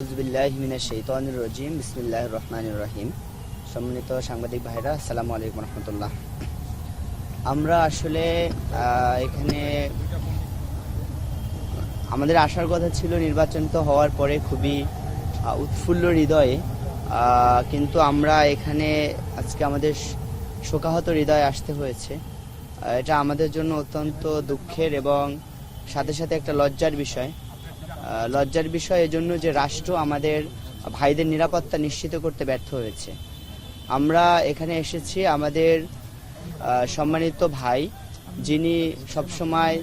বিসমিল্লাহির রহমানির রহিম। সম্মানিত সাংবাদিক ভাইরা, আসসালামু আলাইকুম রহমতুল্লাহ। আমরা আসলে এখানে আমাদের আসার কথা ছিল নির্বাচন তো হওয়ার পরে খুবই উৎফুল্ল হৃদয়ে, কিন্তু আমরা এখানে আজকে আমাদের শোকাহত হৃদয়ে আসতে হয়েছে। এটা আমাদের জন্য অত্যন্ত দুঃখের এবং সাথে সাথে একটা লজ্জার বিষয় এজন্য যে রাষ্ট্র আমাদের ভাইদের নিরাপত্তা নিশ্চিত করতে ব্যর্থ হয়েছে। আমরা এখানে এসেছি আমাদের সম্মানিত ভাই, যিনি সবসময়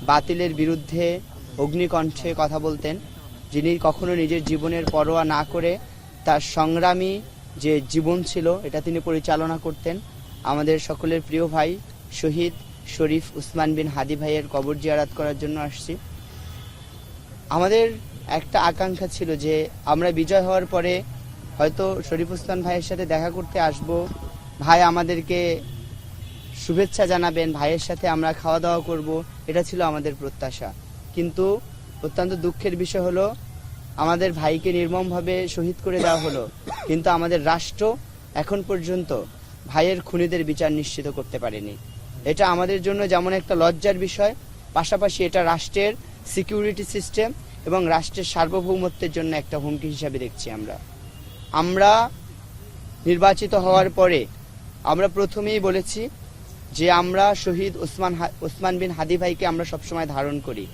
বাতিলের বিরুদ্ধে অগ্নিকণ্ঠে কথা বলতেন, যিনি কখনো নিজের জীবনের পরোয়া না করে তার সংগ্রামী যে জীবন ছিল এটা তিনি পরিচালনা করতেন। আমাদের সকলের প্রিয় ভাই শহীদ শরীফ উসমান বিন হাদি ভাইয়ের কবর জিয়ারত করার জন্য আসছি। আমাদের একটা আকাঙ্ক্ষা ছিল যে আমরা বিজয় হওয়ার পরে হয়তো শরীফ উসমান ভাইয়ের সাথে দেখা করতে আসব, ভাই আমাদেরকে শুভেচ্ছা জানাবেন, ভাইয়ের সাথে আমরা খাওয়া দাওয়া করব, এটা ছিল আমাদের প্রত্যাশা। কিন্তু অত্যন্ত দুঃখের বিষয় হলো আমাদের ভাইকে নির্মমভাবে শহীদ করে দেওয়া হলো, কিন্তু আমাদের রাষ্ট্র এখন পর্যন্ত ভাইয়ের খুনিদের বিচার নিশ্চিত করতে পারেনি। এটা আমাদের জন্য যেমন একটা লজ্জার বিষয়, পাশাপাশি এটা রাষ্ট্রের সিকিউরিটি সিস্টেম এবং রাষ্ট্রের সার্বভৌমত্বের জন্য একটা হুমকি হিসাবে দেখছি। আমরা নির্বাচিত হওয়ার পরে আমরা প্রথমেই বলেছি যে আমরা শহীদ উসমান বিন হাদি ভাইকে আমরা সবসময় ধারণ করি।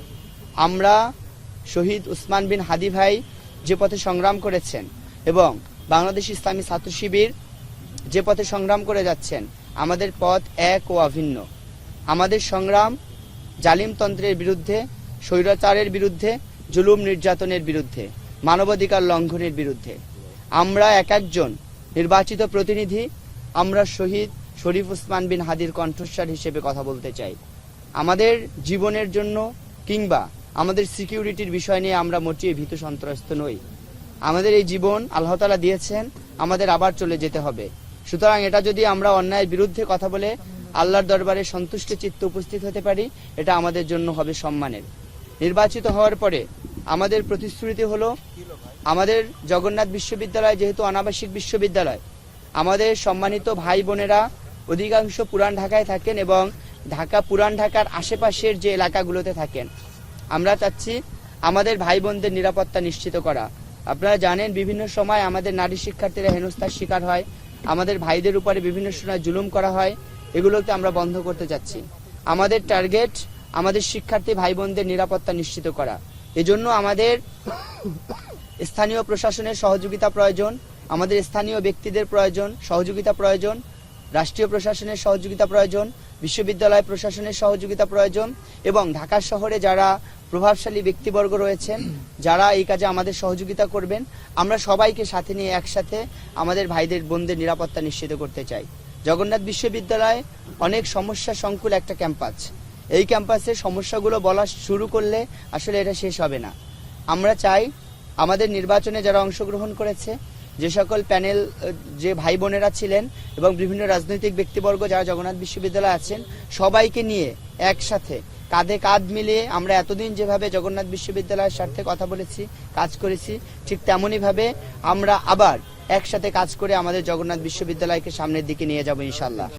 আমরা শহীদ উসমান বিন হাদি ভাই যে পথে সংগ্রাম করেছেন এবং বাংলাদেশ ইসলামী ছাত্র শিবির যে পথে সংগ্রাম করে যাচ্ছেন, আমাদের পথ এক ও অভিন্ন। আমাদের সংগ্রাম জালিমতন্ত্রের বিরুদ্ধে, স্বৈরাচারের বিরুদ্ধে, জুলুম নির্যাতনের বিরুদ্ধে, মানবাধিকার লঙ্ঘনের বিরুদ্ধে। আমরা এক একজন নির্বাচিত প্রতিনিধি, আমরা শহীদ শরীফ উসমান বিন হাদির কণ্ঠস্বর হিসেবে কথা বলতে চাই। আমাদের জীবনের জন্য কিংবা আমাদের সিকিউরিটির বিষয় নিয়ে আমরা মোটেই ভীত সন্ত্রস্ত নই। আমাদের এই জীবন আল্লাহ তাআলা দিয়েছেন, আমাদের আবার চলে যেতে হবে। সুতরাং এটা যদি আমরা অন্যায়ের বিরুদ্ধে কথা বলে আল্লাহর দরবারে সন্তুষ্ট চিত্তে উপস্থিত হতে পারি, এটা আমাদের জন্য হবে সম্মানের। নির্বাচিত হওয়ার পরে আমাদের প্রতিশ্রুতি হলো আমাদের জগন্নাথ বিশ্ববিদ্যালয় যেহেতু অনাবাসিক বিশ্ববিদ্যালয়, আমাদের সম্মানিত ভাই বোনেরা অধিকাংশ পুরান ঢাকায় থাকেন এবং পুরান ঢাকার আশেপাশের যে এলাকাগুলোতে থাকেন। আমরা চাচ্ছি আমাদের ভাই বোনদের নিরাপত্তা নিশ্চিত করা। আপনারা জানেন বিভিন্ন সময় আমাদের নারী শিক্ষার্থীরা হেনস্থার শিকার হয়, আমাদের ভাইদের উপরে বিভিন্ন সময় জুলুম করা হয়, এগুলোকে আমরা বন্ধ করতে চাচ্ছি। আমাদের টার্গেট আমাদের শিক্ষার্থী ভাই বোনদের নিরাপত্তা নিশ্চিত করা। এজন্য আমাদের স্থানীয় প্রশাসনের সহযোগিতা প্রয়োজন, আমাদের স্থানীয় ব্যক্তিদের প্রয়োজন, সহযোগিতা প্রয়োজন, রাষ্ট্রীয় প্রশাসনের সহযোগিতা প্রয়োজন, বিশ্ববিদ্যালয় প্রশাসনের সহযোগিতা প্রয়োজন এবং ঢাকা শহরে যারা প্রভাবশালী ব্যক্তিবর্গ রয়েছেন যারা এই কাজে আমাদের সহযোগিতা করবেন, আমরা সবাইকে সাথে নিয়ে একসাথে আমাদের ভাইদের বোনদের নিরাপত্তা নিশ্চিত করতে চাই। জগন্নাথ বিশ্ববিদ্যালয় অনেক সমস্যা সংকুল একটা ক্যাম্পাস। এই ক্যাম্পাসের সমস্যাগুলো বলা শুরু করলে আসলে এটা শেষ হবে না। আমরা চাই আমাদের নির্বাচনে যারা অংশগ্রহণ করেছে, যে সকল প্যানেল যে ভাই বোনেরা ছিলেন এবং বিভিন্ন রাজনৈতিক ব্যক্তিবর্গ যারা জগন্নাথ বিশ্ববিদ্যালয়ে আছেন, সবাইকে নিয়ে একসাথে কাঁধে কাঁধ মিলিয়ে আমরা এতদিন যেভাবে জগন্নাথ বিশ্ববিদ্যালয়ের স্বার্থে কথা বলেছি, কাজ করেছি, ঠিক তেমনই ভাবে আমরা আবার একসাথে কাজ করে আমাদের জগন্নাথ বিশ্ববিদ্যালয়কে সামনের দিকে নিয়ে যাব ইনশাআল্লাহ।